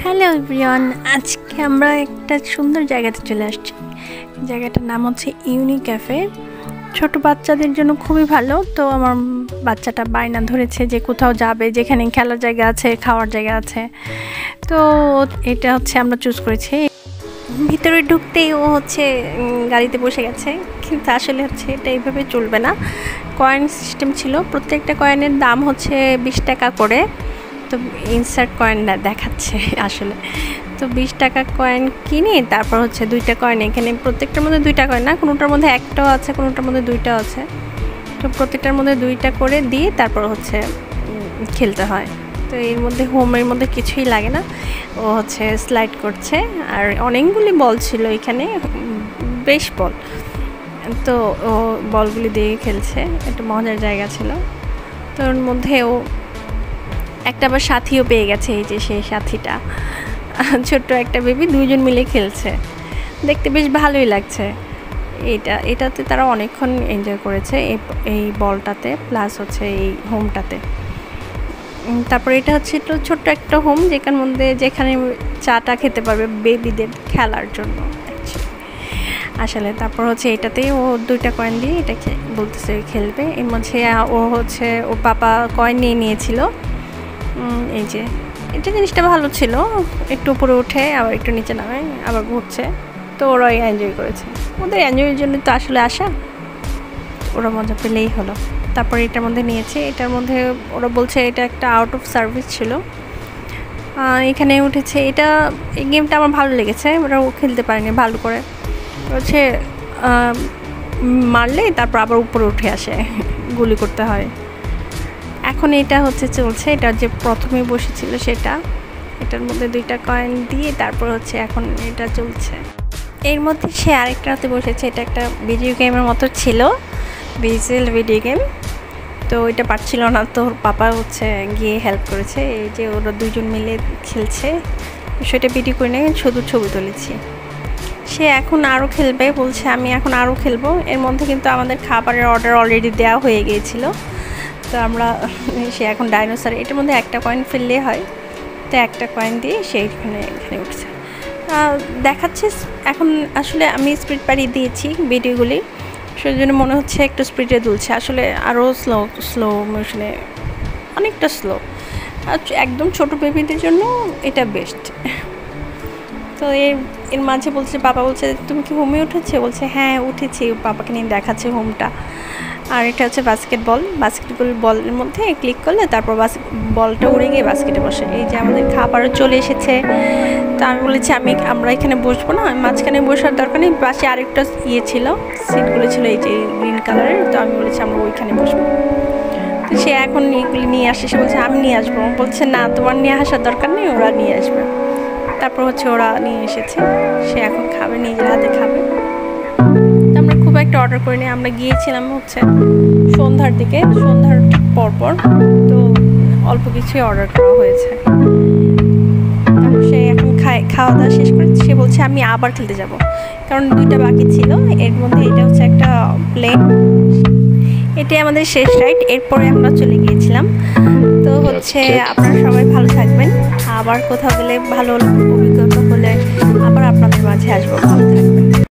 Hello everyone, আজকে আমরা একটা সুন্দর জায়গাতে চলে আসছি। জায়গাটার নাম হচ্ছে ইউনিক ক্যাফে। ছোট বাচ্চাদের জন্য খুবই ভালো। তো আমার বাচ্চাটা বায়না ধরেছে যে কোথাও যাবে যেখানে খেলার জায়গা আছে, খাওয়ার জায়গা আছে। তো এটা হচ্ছে আমরা চুজ করেছি। ভিতরে ঢুকতেই ও হচ্ছে গাড়িতে বসে গেছে, কিন্তু আসলে হচ্ছে এটা এইভাবে চলবে না। কয়েন সিস্টেম ছিল, প্রত্যেকটা কয়েনের দাম হচ্ছে 20 টাকা করে। তো ইনসার্ট কয়েন দেখাচ্ছে আসলে। তো 20 টাকা কয়েন কিনে তারপর হচ্ছে 2টা কয়েন, এখানে প্রত্যেকটার মধ্যে 2টা কয়েন না, কোনোটার মধ্যে একটাও আছে, কোনোটার মধ্যে 2টাও আছে। তো প্রত্যেকটার মধ্যে 2টা করে দিয়ে তারপর হচ্ছে খেলতে হয়। তো এর মধ্যে হোমের মধ্যে কিছুই লাগে না, ও হচ্ছে স্লাইড করছে। আর অনেকগুলি বল ছিল এখানে, বেশ বল। তো ও বলগুলি দিয়ে খেলছে, একটা মজার জায়গা ছিল। তো ওর মধ্যে ও একটা আবার সাথীও পেয়ে গেছে, এই যে সেই সাথীটা ছোট্ট একটা বেবি, দুইজন মিলে খেলছে। দেখতে বেশ ভালোই লাগছে। এটাতে তারা অনেকক্ষণ এনজয় করেছে, এই বলটাতে প্লাস হচ্ছে এই হোমটাতে। তারপর এটা হচ্ছে ছোট্ট একটা হোম যেখানে চাটা খেতে পারবে বেবিদের খেলার জন্য আসলে। তারপর হচ্ছে এটাতেই ও 2টা কয়েন দিয়ে এটাকে বলতেছে খেলবে। এর মধ্যে ও হচ্ছে ওর পাপা কয়েন নিয়েছিল। এই যে এটা জিনিসটা ভালো ছিল, একটু উপরে উঠে আবার একটু নিচে নামে আবার ঘুরছে। তো ওরাই এনজয় করেছে, ওদের এনজয়ের জন্য তো আসলে আসা, ওরা মজা পেলেই হলো। তারপর এটার মধ্যে নিয়েছে, এটার মধ্যে ওরা বলছে এটা একটা আউট অফ সার্ভিস ছিল। এখানে উঠেছে, এই গেমটা আমার ভালো লেগেছে, ওরাও খেলতে পারেনি ভালো করে। হচ্ছে মারলে তারপর আবার উপরে উঠে আসে, গুলি করতে হয়। এখন এটা হচ্ছে চলছে, এটা যে প্রথমে বসেছিল সেটা, এটার মধ্যে 2টা কয়েন দিয়ে তারপর হচ্ছে এখন এটা চলছে। এর মধ্যে সে আরেকটাতে বসেছে, এটা একটা ভিডিও গেমের মতো ছিল, ভিজুয়াল ভিডিও গেম। তো এটা পারছিল না, তো ওর পাপা হচ্ছে গিয়ে হেল্প করেছে। এই যে ওরা দুজন মিলে খেলছে, সেটা ভিডিও করে নিয়ে শুধু ছবি তুলেছি। সে এখন আরও খেলবে বলছে, আমি এখন আরও খেলবো। এর মধ্যে কিন্তু আমাদের খাবারের অর্ডার অলরেডি দেওয়া হয়ে গিয়েছিল। তো সে এখন ডাইনোসর, এটার মধ্যে একটা কয়েন ফেললে হয়, তো একটা কয়েন দিয়ে সে এখানে উঠছে। দেখাচ্ছে এখন আসলে আমি স্পিড বাড়িয়ে দিয়েছি ভিডিওগুলি, সেই জন্য মনে হচ্ছে একটু স্পিডে দুলছে, আসলে আরও স্লো মোশনে, অনেকটা স্লো। একদম ছোট বেবিদের জন্য এটা বেস্ট। তো এর মাঝে বলছে, বাবা বলছে তুমি কি হোমে উঠেছে? বলছে হ্যাঁ উঠেছি, পাপাকে নিয়ে দেখাচ্ছে হোমটা। আর এটা হচ্ছে বলের মধ্যে ক্লিক করলে তারপর বলটা উড়ে গিয়ে বাস্কেটে বসে। এই যে আমাদের খাবারও চলে এসেছে। তো আমি বলেছি আমরা এখানে বসবো না, মাঝখানে বসার দরকার নেই, পাশে আরেকটা ছিল, সিটগুলো ছিল এই যে গ্রিন কালারের। তো আমি বলেছি আমরা ওইখানে বসবো। তো সে এখন এগুলি নিয়ে আসে, সে বলছে আমি নিয়ে আসবো। বলছে না, তোমার নিয়ে আসার দরকার নেই, ওরা নিয়ে আসবে। তারপর হচ্ছে ওরা নিয়ে এসেছে, সে এখন খাবে, নিজের হাতে খাবে। আমরা খুব একটা অর্ডার করিনি, আমরা গিয়েছিলাম হচ্ছে সন্ধ্যার দিকে, সন্ধ্যার পরপর। তো অল্প কিছুই অর্ডার করা হয়েছে। সে এখন খাওয়া দাওয়া শেষ করে সে বলছে আমি আবার খেলতে যাব, কারণ 2টা বাকি ছিল। এর মধ্যে এটা হচ্ছে একটা প্লেন, এটাই আমাদের শেষ রাইড। এরপরে আমরা চলে গিয়েছিলাম। তো হচ্ছে আপনারা সবাই ভালো থাকবেন, আবার কোথাও গেলে ভালো অভিজ্ঞতা হলে আবার আপনাদের মাঝে আসবো। ভালো থাকবেন।